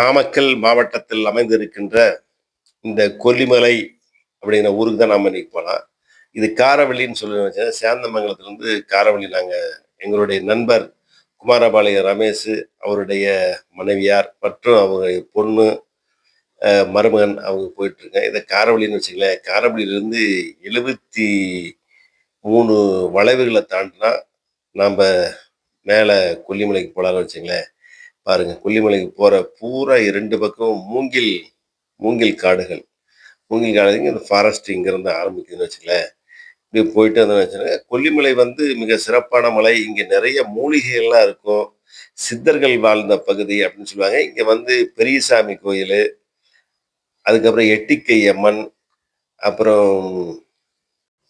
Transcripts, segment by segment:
நாமக்கல் மாவட்டத்தில் அமைந்திருக்கின்ற இந்த கொல்லிமலை அப்படிங்கிற ஊருக்கு தான் நாம இன்னைக்கு போலாம். இது காரவள்ளின்னு சொல்லி சேந்தமங்கலத்திலிருந்து காரவள்ளி எங்களுடைய நண்பர் குமாரபாளையம் ரமேஷ், அவருடைய மனைவியார் மற்றும் அவருடைய பொண்ணு, மருமகன் அவங்க போயிட்டுருக்காங்க. இத காரவள்ளின்னு வச்சுக்கங்களேன். காரவள்ளியிலிருந்து 73 வளைவுகள தாண்டுனா, நம்ப மேல கொல்லிமலைக்கு போலான்னு வச்சுக்கங்களேன். பாருங்க, கொல்லிமலைக்கு போற பூரா 2 பக்கமும் மூங்கில் மூங்கில் காடுகள். மூங்கில் காடுங்க இந்த ஃபாரஸ்ட் இங்கேருந்து ஆரம்பிக்குதுன்னு வச்சுக்கங்களேன். இப்படி போயிட்டு வந்தோம்னு வச்சுக்கோங்க. கொல்லிமலை வந்து மிக சிறப்பான மலை. இங்க நிறைய மூலிகைகள்லாம் இருக்கும். சித்தர்கள் வாழ்ந்த பகுதி அப்படின்னு சொல்லுவாங்க. இங்க வந்து பெரியசாமி கோயிலு, அதுக்கப்புறம் எட்டிக்கை அம்மன், அப்புறம்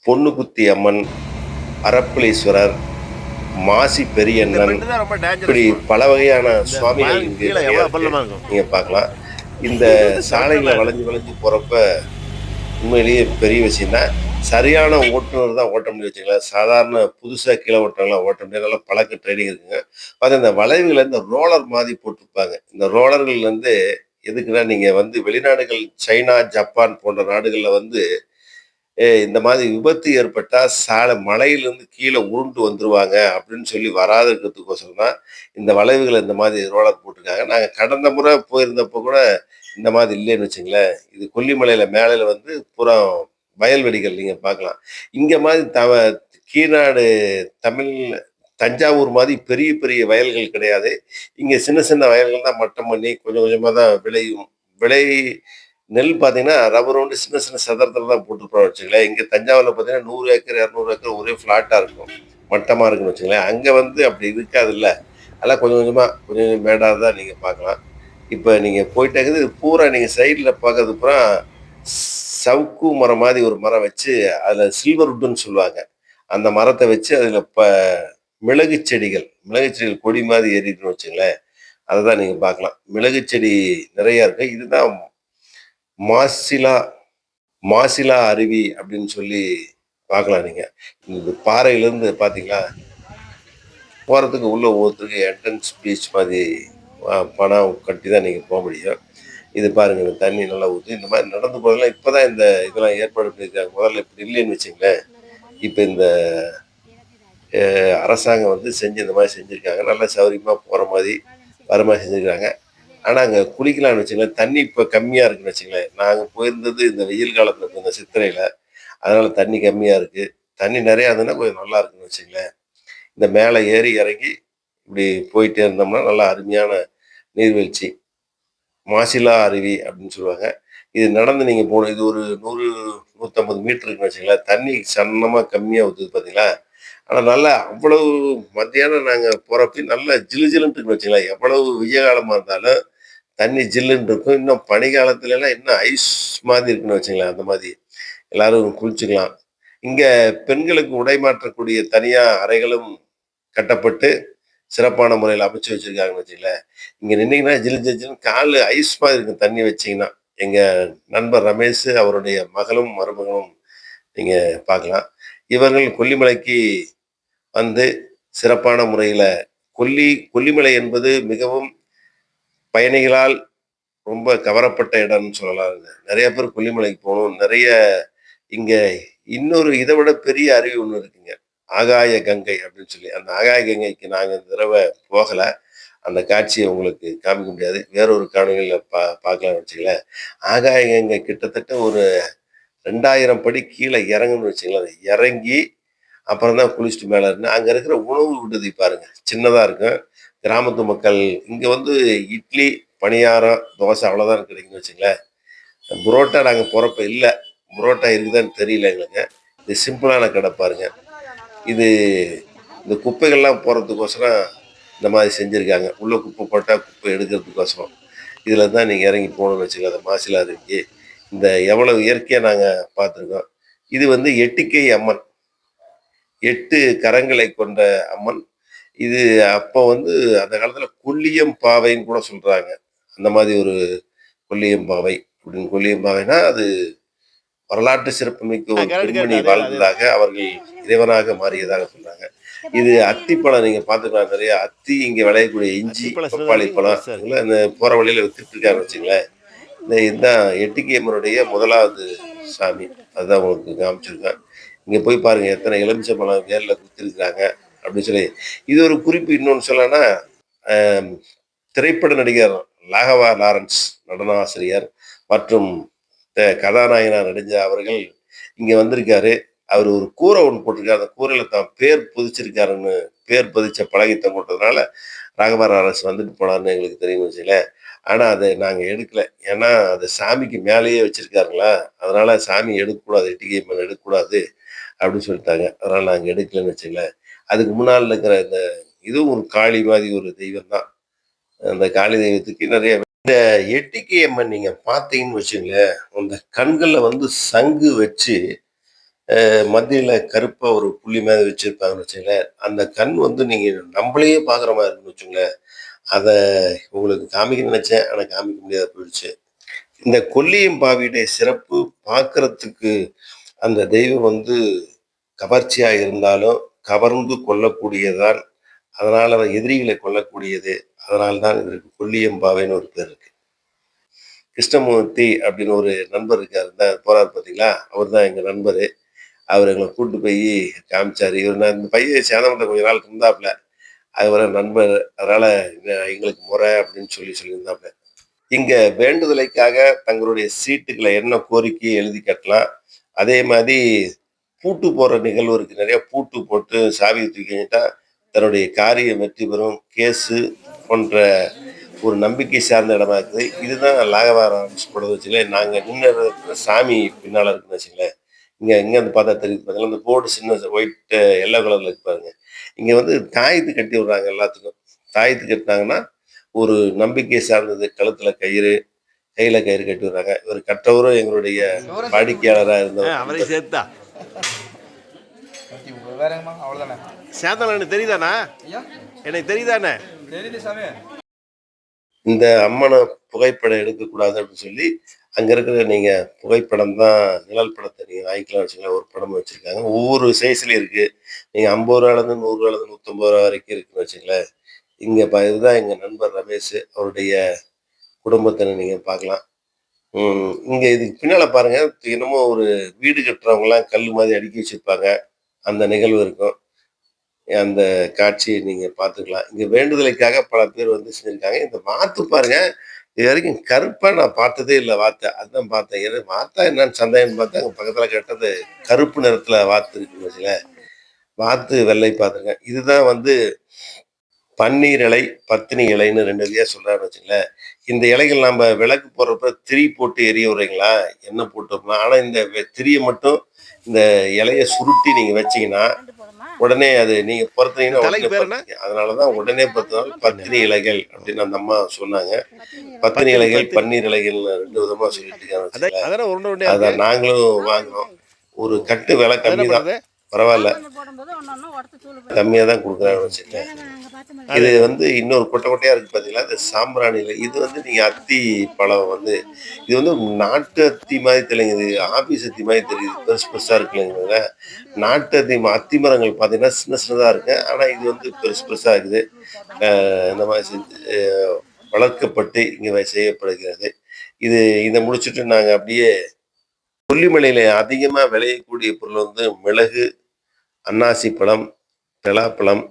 பொன்னுக்குத்தி அம்மன், அரப்பளீஸ்வரர், மாசி பெரியண்ணன், இப்படி பல வகையான சுவாமிகள் இங்கு நிறைய இருக்கு. நீங்க பார்க்கலாம். இந்த சாலையில வளைஞ்சு வளைஞ்சு போறப்ப உண்மையிலேயே பெரிய விஷயம் தான். சரியான ஓட்டுநர் தான் ஓட்ட முடியும் வச்சுக்கங்களேன். சாதாரண புதுசா கீழ ஓட்டுறவங்கலாம் ஓட்ட முடியாது. நல்லா பழக்க ட்ரெய்னிங் இருக்குங்க. பார்த்தா இந்த வளைவுகள இந்த ரோலர் மாதிரி போட்டிருப்பாங்க. இந்த ரோலர்கள் வந்து எதுக்குன்னா, நீங்க வந்து வெளிநாடுகள் சைனா, ஜப்பான் போன்ற நாடுகள்ல வந்து இந்த மாதிரி விபத்து ஏற்பட்டா மலையிலிருந்து கீழ உருண்டு வந்துருவாங்க அப்படின்னு சொல்லி வராத இருக்கிறதுக்கோசரம் தான் இந்த வளைவுகள இந்த மாதிரி ரோலர் போட்டிருக்காங்க. நாங்க கடந்த முறை போயிருந்தப்போ கூட இந்த மாதிரி இல்லைன்னு வச்சுங்களேன். இது கொல்லிமலையில மேலையில வந்து பூரா வயல்வெளிகள் நீங்க பார்க்கலாம். இங்க மாதிரி கீழ்நாடு தமிழ் தஞ்சாவூர் மாதிரி பெரிய பெரிய வயல்கள் கிடையாது. இங்க சின்ன சின்ன வயல்கள் தான் மட்டம் பண்ணி கொஞ்சம் கொஞ்சமா தான் விளையும். விளை நெல் பார்த்தீங்கன்னா, ரப்பரோண்டு சின்ன சின்ன சதுரத்துல தான் போட்டுருப்பாங்கன்னு வச்சுக்கங்களேன். இங்க தஞ்சாவூர்ல பார்த்தீங்கன்னா 100 ஏக்கர், 200 ஏக்கர் ஒரே ஃப்ளாட்டா இருக்கும். மட்டமா இருக்குன்னு வச்சுக்கங்களேன். அங்க வந்து அப்படி இருக்காதுல்ல. அதெல்லாம் கொஞ்சம் கொஞ்சமா கொஞ்சம் கொஞ்சம் மேடா தான் நீங்க பார்க்கலாம். இப்ப நீங்க போயிட்டே இருக்குது. இது பூரா நீங்க சைடுல பார்க்கறது பூரா சவுக்கு மரம் மாரி ஒரு மரம் வச்சு, அதுல சில்வர் வுட்டுன்னு சொல்லுவாங்க. அந்த மரத்த வச்சு அதுல மிளகு செடிகள் மிளகு செடிகள் கொடி மாரி ஏறிட்டுன்னு வச்சுங்களேன். அததான் நீங்க பார்க்கலாம். மிளகு செடி நிறைய இருக்கு. இதுதான் மாசிலா மாசிலா அருவி அப்படின்னு சொல்லி பார்க்கலாம் நீங்க. இந்த பாறையிலேருந்து பார்த்தீங்களா, போறதுக்கு உள்ள ஒவ்வொருத்தருக்கு என்ட்ரன்ஸ் பீஸ் மாதிரி பணம் கட்டி தான் நீங்க போ முடியும். இது பாருங்க, இந்த தண்ணி நல்லா ஊத்தி இந்த மாரி நடந்து போறதெல்லாம் இப்ப தான் இதெல்லாம் ஏற்பாடு பண்ணியிருக்காங்க. முதல்ல இப்படி இல்லைன்னு வச்சுக்கங்களேன். இப்ப இந்த அரசாங்கம் வந்து செஞ்சு இந்த மாரி செஞ்சிருக்காங்க. நல்லா சௌரியமா போற மாரி, வர மாரி செஞ்சிருக்காங்க. ஆனா, அங்க குளிக்கலாம்னு வச்சுக்கங்களேன், தண்ணி இப்ப கம்மியா இருக்குன்னு வச்சுக்கங்களேன். நாங்க போயிருந்தது இந்த வெயில் காலத்துல இந்த சித்திரையில. அதனால தண்ணி கம்மியா இருக்கு. தண்ணி நெறையா இருந்ததுன்னா கொஞ்சம் நல்லா இருக்குன்னு வச்சுக்கங்களேன். இந்த மேல ஏறி இறங்கி இப்படி போயிட்டே இருந்தோம்னா, நல்லா அருமையான நீர்வீழ்ச்சி. மாசிலா அருவி அப்படின்னு சொல்லுவாங்க. இது நடந்து நீங்க போணும். இது ஒரு 100, 150 மீட்டர் இருக்குன்னு வச்சுக்கங்களேன். தண்ணி சன்னமா கம்மியா ஊத்துது பார்த்தீங்களா? ஆனா நல்லா அவ்வளவு மத்தியானம் நாங்க போறப்பயும் நல்லா ஜிலு ஜிலுன்ட்டு இருக்குன்னு வச்சுக்கங்களேன். எவ்வளவு வெய்ய காலமா இருந்தாலும் தண்ணி ஜில்லுன்னு இருக்கும். இன்னும் பனி காலத்துலலாம் இன்னும் ஐஸ் மாதிரி இருக்குன்னு வச்சுக்கங்களேன். அந்த மாதிரி. எல்லாரும் குளிச்சுக்கலாம். இங்க பெண்களுக்கு உடை மாற்றக்கூடிய தனியா அறைகளும் கட்டப்பட்டு சிறப்பான முறையில அமைச்சு வச்சிருக்காங்கன்னு வச்சுக்கங்களேன். இங்க நின்னீங்கன்னா ஜிலு ஜிலு ஜிலுன்னு காலு ஐஸ் மாதிரி இருக்கும் தண்ணி வச்சீங்கன்னா. எங்க நண்பர் ரமேஷ், அவருடைய மகளும், மருமகனும் நீங்க பார்க்கலாம். இவர்கள் கொல்லிமலைக்கு வந்து சிறப்பான முறையில கொல்லிமலை என்பது மிகவும் பயணிகளால் ரொம்ப கவரப்பட்ட இடம்னு சொல்லலாங்க. நெறைய பேர் கொல்லிமலைக்கு போணும். இங்க இன்னொரு இத விட பெரிய அருவி ஒண்ணு இருக்குங்க. ஆகாய கங்கை அப்படின்னு சொல்லி. அந்த ஆகாய கங்கைக்கு நாங்க இந்த தடவ போகல. அந்த காட்சிய உங்களுக்கு காமிக்க முடியாது. வேற ஒரு காணொளியில பார்க்கலாம்னு வச்சுக்கங்களேன். ஆகாய கங்கை கிட்டத்தட்ட ஒரு 2000 படி கீழ இறங்கணும்னு வச்சுக்கங்களேன். இறங்கி அப்புறம் தான் குளிச்சுட்டு மேல இருந்தேன். அங்க இருக்கிற உணவு விடுதி பாருங்க. சின்னதா இருக்கும். கிராமத்து மக்கள் இங்க வந்து இட்லி, பணியாரம், தோசை அவ்வளோதான் கிடைக்கும்னு வச்சுங்களேன். புரோட்டா நாங்க போறப்ப இல்ல. புரோட்டா இருக்குதான்னு தெரியல எங்களுக்கு. இது சிம்பிளான கடை பாருங்க. இது இந்த குப்பைகள்லாம் போறதுக்கோசரம் இந்த மாரி செஞ்சிருக்காங்க. உள்ள குப்பை போட்டா குப்பை எடுக்கிறதுக்கோசரம். இதுல தான் நீங்க இறங்கி போகணும்னு வச்சுக்கோங்க. அந்த மாசிலா அருவிக்கு. இந்த எவ்வளவு இயற்கையா நாங்க பார்த்துருக்கோம். இது வந்து எட்டிக்கை அம்மன். 8 கரங்களை கொண்ட அம்மன். இது அப்போ வந்து அந்த காலத்துல கொல்லியம் பாவைன்னு கூட சொல்றாங்க. அந்த மாதிரி ஒரு கொல்லியம் பாவை அப்படின்னு கொல்லியம் பாவைன்னா, அது வரலாற்று சிறப்புமிக்க ஒரு பெண்மணி வாழ்ந்ததாக அவர்கள் இறைவனாக மாறியதாக சொல்றாங்க. இது அத்திப்பழம் நீங்க பார்த்துக்கலாம். நிறைய அத்தி இங்க விளையக்கூடிய இஞ்சி, அத்திப்பழம் சின்னதா பப்பாளி இருக்கு, இங்க பழம் பெருசா இருக்கு. இதெல்லாம் இந்த போற வழியில வித்துட்டு இருக்காருன்னு வச்சுங்களேன். இதுதான் எட்டுக்கியம்மனுடைய முதலாவது சாமி. அதுதான் உங்களுக்கு காமிச்சிருக்கேன். இங்க போய் பாருங்க எத்தனை எலுமிச்சம்பழம் வேர்ல குத்திருக்கிறாங்க அப்படின்னு சொல்லி. இது ஒரு குறிப்பு இன்னொன்னு சொல்லணும்னா, அ திரைப்பட நடிகர் ராகவா லாரன்ஸ் நடன ஆசிரியர் மற்றும் கதாநாயகனா நடிஞ்ச அவர்கள் இங்க வந்திருக்காரு. அவர் ஒரு கூரை ஒண்ணு போட்டிருக்காரு. அந்த கூரையில தான் பேர் பதிச்சிருக்காருன்னு பேர் பதிச்ச பலகைத்த போட்டதுனால ராகவா லாரன்ஸ் வந்துட்டு போனாருன்னு எங்களுக்கு தெரியும்னு வச்சுக்கங்களேன். ஆனா அத நாங்க எடுக்கல. ஏன்னா அது சாமிக்கு மேலேயே வச்சிருக்காருங்களா, அதனால சாமி எடுக்கக்கூடாது. எட்டிகை அம்மன் எடுக்கக்கூடாது அப்படின்னு சொல்லிட்டாங்க. அதனால நாங்க எடுக்கலன்னு வச்சுக்கங்களேன். அதுக்கு முன்னால இருக்கிற இந்த இதுவும் ஒரு காளி மாதிரி ஒரு தெய்வம் தான். அந்த காளி தெய்வத்துக்கு நிறைய இந்த எட்டிக்கை அம்மன் நீங்க பார்த்தீங்கன்னு வச்சுங்களேன், அந்த கண்கள்ல வந்து சங்கு வச்சு மத்தியில கருப்பா ஒரு புள்ளி மாதிரி வச்சிருப்பாங்கன்னு வச்சுங்களேன். அந்த கண் வந்து நீங்க நம்மளையே பார்க்குற மாதிரி இருக்குன்னு வச்சுங்களேன். அத உங்களுக்கு காமிக்கணும்னு நினைச்சேன். ஆனா காமிக்க முடியாத போயிடுச்சு. இந்த கொல்லியம்பாவியுடைய சிறப்பு பார்க்கறதுக்கு அந்த தெய்வம் வந்து கவர்ச்சியா இருந்தாலும், கவர்ந்து கொள்ளக்கூடியதுதான். அதனால எதிரிகளை கொல்லக்கூடியது. அதனால தான் இதற்கு கொல்லியம்பாவைன்னு ஒரு பேர் இருக்கு. கிருஷ்ணமூர்த்தி அப்படின்னு ஒரு நண்பர் இருக்காரு. போறாரு பார்த்தீங்களா? அவர் தான் எங்க நண்பரு. அவரு எங்கள கூட்டு போய் காமிச்சாரு. இவரு நான் இந்த பையன் சேதமங்கலத்துல கொஞ்ச நாள் இருந்தாப்புல. அவரு நண்பர். அதனால எங்களுக்கு முறை அப்படின்னு சொல்லியிருந்தாப்புல. இங்க வேண்டுதலைக்காக தங்களுடைய சீட்டுகள என்ன கோரிக்கையை எழுதி கட்டலாம். அதே மாதிரி பூட்டு போடுற நிகழ்வு இருக்கு. நிறைய பூட்டு போட்டு சாவிய தூக்கி எறிஞ்சிட்டா தன்னுடைய காரியம் வெற்றி பெறும். கேஸு போன்ற ஒரு நம்பிக்கை சார்ந்த இடமா இருக்குது. இதுதான் லாகவாரம் சொல்றது வச்சுக்கங்களேன். நாங்க நின்ன இடத்துல சாமி பின்னால இருக்குன்னு வச்சுக்கங்களேன். இங்க இருந்து பார்த்தா தெரியுது பார்த்தீங்களா, இந்த போர்டு சின்ன ஒயிட் எல்லோ கலர்ல இருக்கு பாருங்க. இங்க வந்து தாயத்து கட்டி விடுறாங்க எல்லாத்துக்கும். தாயத்து கட்டினாங்கன்னா, ஒரு நம்பிக்கை சார்ந்தது. கழுத்துல கயிறு, கையில கயிறு கட்டி விடுறாங்க. இவர் கற்றவரும் எங்களுடைய வாடிக்கையாளரா இருந்தவர் அவரை நண்பர். சேர்த்தா வேறங்கம்மா அவ்வளோதானே. சேத்தன் எனக்கு தெரியுதாண்ணா? ஐயா எனக்கு தெரியுதாண்ணே? தெரியுது சாமி. இந்த அம்மனை புகைப்படம் எடுக்கக்கூடாது அப்படின்னு சொல்லி, அங்க இருக்கிற நீங்க புகைப்படம் தான் நிழல் படத்த நீங்க வாங்கிக்கலாம்னு வச்சுக்கங்களேன். ஒரு படம் வச்சிருக்காங்க. ஒவ்வொரு சைஸ்லயும் இருக்கு. நீங்க ரூ. 50லேருந்து ரூ. 100 ரூ. 150 வரைக்கும் இருக்குன்னு வச்சுக்கங்களேன். இங்க இதுதான் எங்க நண்பர் ரமேஷ். அவருடைய குடும்பத்தினர் நீங்க பார்க்கலாம். இங்க இதுக்கு பின்னால பாருங்க, என்னமோ ஒரு வீடு கட்டுறவங்கலாம் கல்லு மாதிரி அடுக்கி வச்சிருப்பாங்க. அந்த நிகழ்வு இருக்கும். அந்த காட்சியை நீங்க பார்த்துக்கலாம். இங்க வேண்டுதலுக்காக பல பேர் வந்து செஞ்சிருக்காங்க. இந்த வாத்து பாருங்க, இதுவரைக்கும் கருப்பா நான் பார்த்ததே இல்ல வாத்த. அதுதான் பார்த்தேன். ஏன்னா வாத்தா என்னன்னு சந்தேகம்னு பார்த்தா, அங்க பக்கத்துல கேட்டது கருப்பு நிறத்துல வாத்து இருக்குன்னு வச்சுக்கங்களேன். வாத்து, வெள்ளை பார்த்துருக்கேன். இதுதான் வந்து பன்னீர் இலை, பத்தினி இலைன்னு 2 வகையா சொல்றாருன்னு வச்சுக்கங்களேன். இந்த இலைகள் நாம விளக்கு போடுறப்ப திரி போட்டு எரிய விடுறீங்களா? எண்ணெய் போட்டு வைப்போம். ஆனா இந்த திரிய மட்டும் இந்த இலைய சுருட்டி நீங்க வச்சீங்கன்னா, உடனே அது நீங்க பொறுத்துனீங்கன்னா உடனே தலைக்கு பேர் என்ன? பத்திக்கும். அதனாலதான் உடனே பத்தினாலும் பத்தினி இலைகள் அப்படின்னு அந்த அம்மா சொன்னாங்க. பத்தினி பத்தினி இலைகள், பத்தினி பன்னீர் இலைகள்னு 2 விதமா சொல்லிட்டு இருக்காங்கன்னு அதான் வச்சுக்கங்களேன். அதானே உருண்டை உருண்டையா இருக்கு. அதான் நாங்களும் வாங்குனோம். ஒரு கட்டு விலை அது என்ன கம்மி தான். பண்ணுறது? பரவால்ல. கம்மியா தான் குடுக்குறாங்கன்னு வச்சுக்கங்களேன். இது அது வந்து இன்னொரு கொட்டை கொட்டையா இருக்கு பார்த்தீங்களா? இந்த சாம்பிராணி இலை. இது வந்து நீங்க அத்தி பழம் வந்து இது வந்து நாட்டு அத்தி மாரி தெரியலங்க. இது ஆபீஸ் அத்தி மாரி தெரியுது. பெருசு பெருசா இருக்குல்லங்க. நாட்டு அத்தி மரங்கள் பார்த்தீங்கன்னா, சின்ன சின்னதா இருக்கு. ஆனா இது வந்து பெருசு பெருசா இருக்குது. இந்த மாரி செஞ்சு வளர்க்கப்பட்டு இங்க செய்யப்படுகிறது. இது இத முடிச்சுட்டு நாங்க அப்படியே கொல்லிமலையில அதிகமா விளையக்கூடிய பொருள் வந்து மிளகு, அன்னாசி பழம், பலாப்பழம்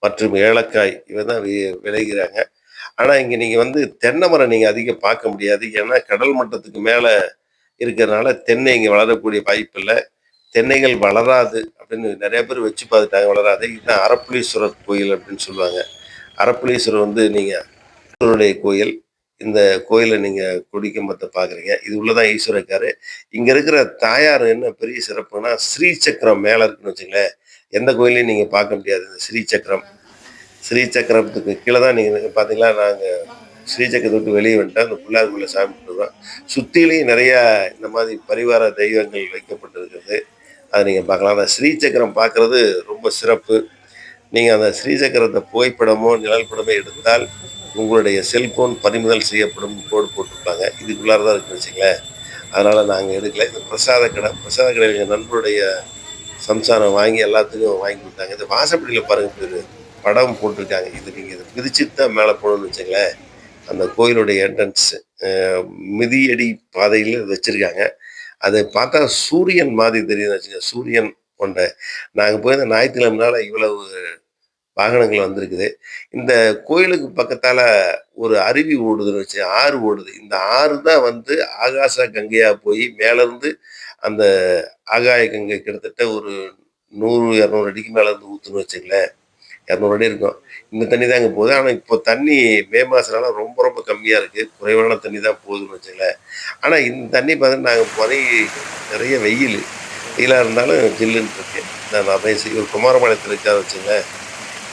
மற்றும் ஏலக்காய் இவை தான் விளைகிறாங்க. ஆனா இங்க நீங்க வந்து தென்னை மரம் நீங்க அதிகம் பார்க்க முடியாது. ஏன்னா கடல் மட்டத்துக்கு மேல இருக்கிறதுனால தென்னை இங்க வளரக்கூடிய வாய்ப்பில்ல. தென்னைகள் வளராது அப்படின்னு நெறைய பேர் வச்சு பார்த்துட்டாங்க, வளராது. இதுதான் அரப்புளீஸ்வரர் கோயில் அப்படின்னு சொல்லுவாங்க. அரப்புளீஸ்வரர் வந்து நீங்க ஈஸ்வரனுடைய கோயில். இந்த கோயில நீங்க கொடிக்கம்பத்த பார்க்குறீங்க. இது உள்ள தான் ஈஸ்வரர் இருக்காரு. இங்க இருக்கிற தாயார் என்ன பெரிய சிறப்புன்னா, ஸ்ரீ சக்கரம் மேல இருக்குன்னு வச்சுக்கங்களேன். எந்த கோயில்லயும் நீங்க பார்க்க முடியாது. இந்த ஸ்ரீ சக்கரம். ஸ்ரீ சக்கரத்துக்கு கீழ தான் நீங்க பார்த்தீங்களா, நாங்க ஸ்ரீ சக்கரத்த விட்டு வெளிய வந்துட்டோம். அந்த பிள்ளையார் கோயில்ல சாமி கும்பிட்டுருக்கோம். சுத்திலும் நெறைய இந்த மாதிரி பரிவார தெய்வங்கள் வைக்கப்பட்டிருக்கிறது. அத நீங்க பார்க்கலாம். அந்த ஸ்ரீ சக்கரம் பார்க்கறது ரொம்ப சிறப்பு. நீங்க அந்த ஸ்ரீ சக்கரத்த புகைப்படமோ, நிழல் படமோ எடுத்தால், உங்களுடைய செல்போன் பறிமுதல் செய்யப்படும் போர்டு போட்டிருப்பாங்க. இதுக்குள்ளார தான் இருக்குன்னு வச்சுக்கங்களேன். அதனால நாங்க எடுக்கல. இது பிரசாத கடை. பிரசாத கடையில எங்க நண்பருடைய சம்சாரம் வாங்கி எல்லாத்துக்கும் வாங்கி கொடுத்தாங்க. இந்த வாசப்படியில் பாருங்க பேர் படம் போட்டிருக்காங்க. இது நீங்கள் இதை மிதிச்சுட்டு தான் மேலே போகணும்னு வச்சுங்களேன். அந்த கோயிலுடைய என்ட்ரன்ஸ் மிதியடி பாதையில் வச்சுருக்காங்க. அதை பார்த்தா சூரியன் மாதிரி தெரியுதுன்னு வச்சுங்க. சூரியன் கொண்ட நாங்கள் போய் இந்த ஞாயிற்றுக்கிழமைனால இவ்வளவு வாகனங்கள் வந்திருக்குது. இந்த கோயிலுக்கு பக்கத்தால ஒரு அருவி ஓடுதுன்னு வச்சு ஆறு ஓடுது. இந்த ஆறு தான் வந்து ஆகாச கங்கையா போய் மேலேருந்து அந்த ஆகாய கங்கை கிட்டத்தட்ட ஒரு 100, 200 அடிக்கு மேல இருந்து ஊத்துன்னு வச்சுங்களேன். 200 அடி இருக்கும். இந்த தண்ணி தான் இங்க போகுது. ஆனா இப்போ தண்ணி மே மாசம்னால ரொம்ப ரொம்ப கம்மியா இருக்கு. குறைவான தண்ணி தான் போகுதுன்னு வச்சுங்களேன். ஆனா இந்த தண்ணி பார்த்தீங்கன்னா நாங்க போய் நிறைய வெயிலு. வெயிலா இருந்தாலும் ஜில்லுன்னு இருக்கு. நான் பேசி ஒரு குமாரபாளையத்துல இருக்காருன்னு வச்சுங்களேன்.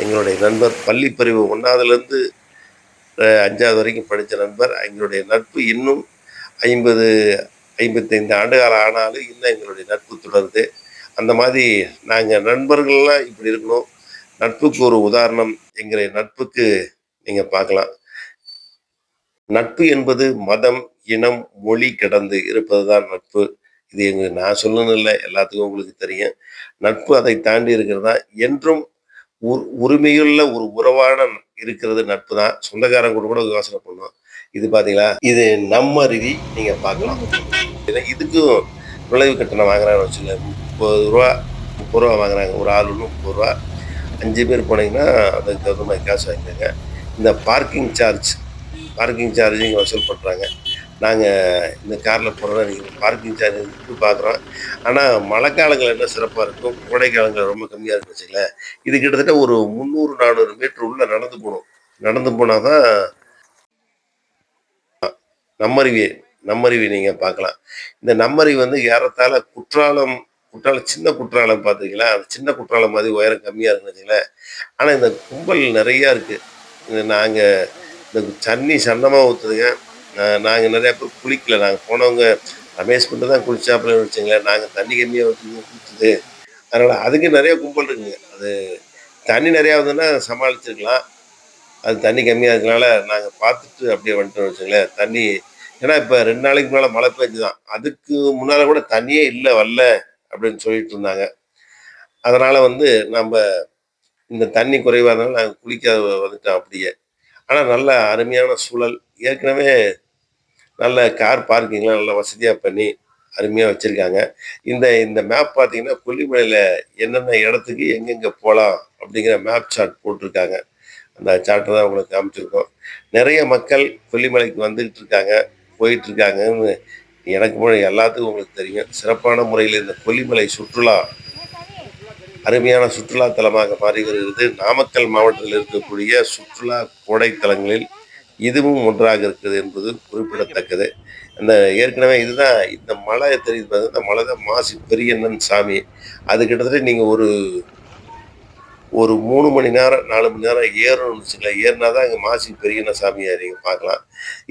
எங்களுடைய நண்பர் பள்ளி பருவ 1வதுலேருந்து 5வது வரைக்கும் படித்த நண்பர். எங்களுடைய நட்பு இன்னும் 50, 55 ஆண்டுகால ஆனாலும் இன்னும் எங்களுடைய நட்பு தொடருது. அந்த மாதிரி நாங்கள் நண்பர்கள்லாம் இப்படி இருக்கணும். நட்புக்கு ஒரு உதாரணம் எங்களுடைய நட்புக்கு நீங்கள் பார்க்கலாம். நட்பு என்பது மதம், இனம், மொழி கடந்து இருப்பது தான் நட்பு. இது நான் சொல்லணும் இல்லை, எல்லாத்துக்கும் உங்களுக்கு தெரியும். நட்பு அதை தாண்டி இருக்கிறதா என்றும் உரிமையுள்ள ஒரு உறவான இருக்கிறது நட்பு தான். சொந்தக்காரங்க கூட கூட யோசனை பண்ணுவோம். இது பார்த்தீங்களா, இது நம்ம அருவி. நீங்கள் பார்க்கலாம். இதுக்கும் நுழைவு கட்டணம் வாங்குறாங்கன்னு வச்சுக்கோங்க. ரூ. 30 வாங்குறாங்க. ஒரு ஆள் ஒன்று ரூ. 30. 5 பேர் போனீங்கன்னா அதுக்கு தகுந்த மாதிரி காசு வாங்கிக்கோங்க. இந்த பார்க்கிங் சார்ஜ் இங்கே வசூல் பண்ணுறாங்க. நாங்கள் இந்த காரில் போகிறோன்னா நீங்கள் பார்க்கிங் சார்ஜ் பார்க்குறோம். ஆனால் மழை காலங்கள் என்ன சிறப்பாக இருக்கும், கோடை காலங்கள் ரொம்ப கம்மியாக இருக்குன்னு வச்சுங்களேன். இது கிட்டத்தட்ட ஒரு 300, 400 மீட்டர் உள்ளே நடந்து போகணும். நடந்து போனால் தான் நம்மருவி நம்மருவி நீங்கள் பார்க்கலாம். இந்த நம்மருவி வந்து ஏறத்தாழ குற்றாலம் சின்ன குற்றாலம் பார்த்துருக்கீங்களா? அந்த சின்ன குற்றாலம் மாதிரி உயரம் கம்மியாக இருக்குன்னு வச்சுங்களேன். ஆனால் இந்த கும்பல் நிறையா இருக்குது. நாங்கள் இந்த தண்ணி சன்னமாக ஊற்றுதுங்க. நாங்கள் நிறையா பேர் குளிக்கல. நாங்கள் போனவங்க ரமேஷ் மட்டும் தான் குளிச்சாப்புலன்னு வச்சுங்களேன். நாங்கள் தண்ணி கம்மியாக ஊற்றுது. அதனால் அதுக்கு நிறைய கும்பல் இருக்குங்க. அது தண்ணி நிறையா வந்ததுன்னா சமாளிச்சிருக்கலாம். அது தண்ணி கம்மியாக இருக்கனால நாங்கள் பார்த்துட்டு அப்படியே வந்துட்டோம்னு வச்சுங்களேன். தண்ணி ஏன்னா இப்போ 2 நாளைக்கு முன்னால் மழை பெஞ்சு தான். அதுக்கு முன்னால் கூட தண்ணியே இல்லை, வரல அப்படின்னு சொல்லிட்டு இருந்தாங்க. அதனால் வந்து நம்ம இந்த தண்ணி குறைவாக இருந்தாலும் நாங்கள் குளிக்காத வந்துட்டோம் அப்படியே. ஆனால் நல்ல அருமையான சூழல். ஏற்கனவே நல்ல கார் பார்க்கிங்லாம் நல்லா வசதியாக பண்ணி அருமையாக வச்சுருக்காங்க. இந்த இந்த மேப் பார்த்தீங்கன்னா கொல்லிமலையில் என்னென்ன இடத்துக்கு எங்கெங்கே போகலாம் அப்படிங்கிற மேப் சார்ட் போட்டிருக்காங்க. அந்த சார்ட்டை தான் உங்களுக்கு காமிச்சிருக்கோம். நிறைய மக்கள் கொல்லிமலைக்கு வந்துக்கிட்டு இருக்காங்க, போயிட்டு இருக்காங்கன்னு எனக்கு எல்லாத்துக்கும் உங்களுக்கு தெரியும். சிறப்பான முறையில் இந்த கொல்லிமலை சுற்றுலா அருமையான சுற்றுலா தலமாக மாறி வருகிறது. நாமக்கல் மாவட்டத்தில் இருக்கக்கூடிய சுற்றுலா கோடை தலங்களில் இதுவும் ஒன்றாக இருக்குது என்பது குறிப்பிடத்தக்கது. அந்த ஏற்கனவே இதுதான் இந்த மலை தெரியுது பாருங்க. இந்த மலை தான் மாசி பெரியண்ணன் சாமி. அது கிட்டத்தட்ட நீங்கள் ஒரு 3 மணி நேரம் 4 மணி நேரம் ஏறணும்னு வச்சுக்கலாம். ஏறினா தான் அங்கே மாசி பெரியண்ணன் சாமியை நீங்கள் பார்க்கலாம்.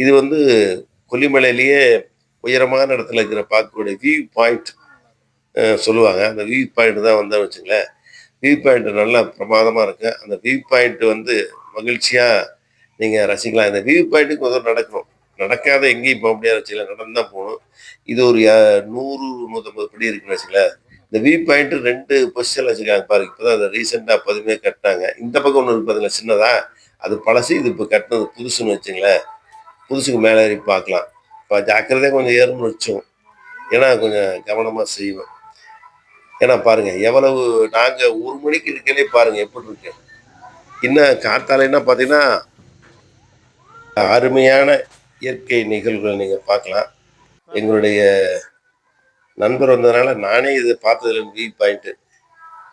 இது வந்து கொல்லிமலையிலேயே உயரமான இடத்துல இருக்கிற பார்க்கக்கூடிய வியூ பாயிண்ட் சொல்லுவாங்க. அந்த வியூ பாயிண்ட் தான் வந்தால் வச்சுங்களேன். வியூ பாயிண்ட் நல்லா பிரமாதமாக இருக்குது. அந்த வியூ பாயிண்ட் வந்து மகிழ்ச்சியாக நீங்கள் ரசிக்கலாம். இந்த வியூ பாயிண்ட்டுக்கு முதல்ல நடக்கணும். நடக்காத எங்கேயும் போக முடியாது வச்சுக்கலாம். நடந்து தான் போகணும். இது ஒரு 100, 150 படி இருக்குன்னு வச்சுங்களேன். இந்த வியூ பாயிண்ட் 2 பொசிஷனில் வச்சுருக்காங்க பாருங்க. இப்போ தான் அதை ரீசெண்டாக பதுமையாக கட்டினாங்க. இந்த பக்கம் ஒன்று இருக்கு பார்த்தீங்களா சின்னதா, அது பழசு. இது இப்போ கட்டினது புதுசுன்னு வச்சுங்களேன். புதுசுக்கு மேலே ஏறி பார்க்கலாம். இப்போ ஜாக்கிரதையாக கொஞ்சம் ஏறணும்னு வச்சோம். ஏன்னா கொஞ்சம் கவனமாக செய்வோம். ஏன்னா பாருங்க எவ்வளவு நாங்கள் 1 மணிக்கு இருக்கையிலே பாருங்க எப்படி இருக்கு. இன்னும் காத்தாலைன்னா பார்த்தீங்கன்னா அருமையான இயற்கை நிகழ்வுகளை நீங்கள் பார்க்கலாம். எங்களுடைய நண்பர் வந்ததுனால நானே இது பார்த்ததில்லை. வியூ பாயிண்ட்டு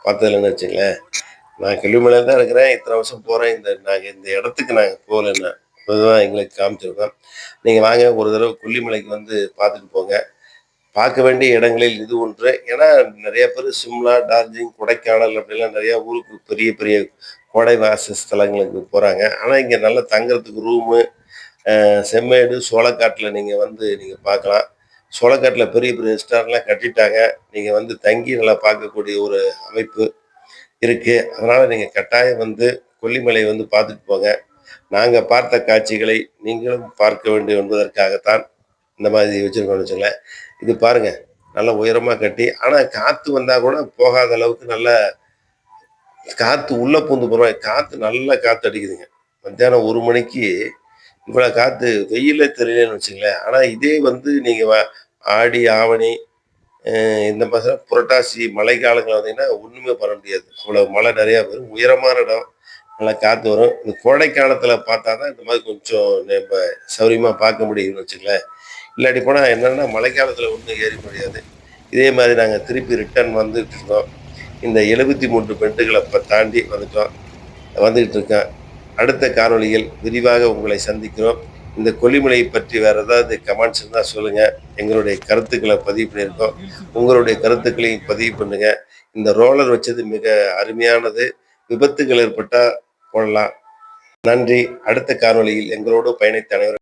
பார்த்ததில்லைன்னு வச்சுங்களேன். நான் கொல்லிமலையில் தான் இருக்கிறேன். இத்தனை வருஷம் போகிறேன். நாங்கள் இந்த இடத்துக்கு நாங்கள் போகலைன்னா அதுதான் எங்களுக்கு காமிச்சிருக்கோம். நீங்கள் வாங்க ஒரு தடவை கொல்லிமலைக்கு வந்து பார்த்துட்டு போங்க. பார்க்க வேண்டிய இடங்களில் இது ஒன்று. ஏன்னா நிறைய பேர் சிம்லா, டார்ஜிலிங், கொடைக்கானல் அப்படிலாம் நிறையா ஊருக்கு பெரிய பெரிய கோடை வாச ஸ்தலங்களுக்கு போகிறாங்க. ஆனால் இங்கே நல்லா தங்குறதுக்கு ரூமு, செம்மேடு, சோளக்காட்டில் நீங்கள் வந்து நீங்கள் பார்க்கலாம். சோளக்காட்டில் பெரிய பெரிய ரெஸ்டாரண்ட்லாம் கட்டிட்டாங்க. நீங்கள் வந்து தங்கி நல்லா பார்க்கக்கூடிய ஒரு அமைப்பு இருக்குது. அதனால் நீங்கள் கட்டாயம் வந்து கொல்லிமலை வந்து பார்த்துட்டு போங்க. நாங்கள் பார்த்த காட்சிகளை நீங்களும் பார்க்க வேண்டும் என்பதற்காகத்தான் இந்த மாதிரி வச்சுருக்கோம்னு வச்சுங்களேன். இது பாருங்கள். நல்லா உயரமாக கட்டி, ஆனால் காற்று வந்தால் கூட போகாத அளவுக்கு நல்ல காற்று உள்ளே பூந்து போகிற காற்று நல்லா காற்று அடிக்குதுங்க. மத்தியானம் 1 மணிக்கு இவ்வளோ காற்று வெயிலே தெரியலன்னு வச்சுங்களேன். ஆனால் இதே வந்து நீங்கள் ஆடி, ஆவணி இந்த மாதம் புரட்டாசி மழை காலங்கள் வந்தீங்கன்னா ஒன்றுமே பண்ண முடியாது. அவ்வளோ மழை நிறையா வரும். உயரமான இடம். நல்லா காற்று வரும். இந்த கோடை காலத்தில் பார்த்தா தான் இந்த மாதிரி கொஞ்சம் நம்ம சௌரியமா பார்க்க முடியும்னு வச்சுக்கங்களேன். இல்லாட்டி போனால் என்னென்னா மழைக்காலத்தில் ஒன்றும் ஏறி முடியாது. இதே மாதிரி நாங்கள் திருப்பி ரிட்டர்ன் வந்துட்டு இருந்தோம். இந்த 73 பெண்டுகளை இப்போ தாண்டி வந்துட்டோம். வந்துகிட்டு இருக்கேன். அடுத்த காணொளியில் விரிவாக உங்களை சந்திக்கிறோம். இந்த கொல்லிமலையை பற்றி வேறு ஏதாவது கமெண்ட்ஸ் இருந்தால் சொல்லுங்கள். எங்களுடைய கருத்துக்களை பதிவு பண்ணியிருக்கோம். உங்களுடைய கருத்துக்களையும் பதிவு பண்ணுங்க. இந்த ரோலர் வச்சது மிக அருமையானது. விபத்துகள் ஏற்பட்டால் போடலாம். நன்றி. அடுத்த காணொளியில் எங்களோடு பயணித்த அனைவரும்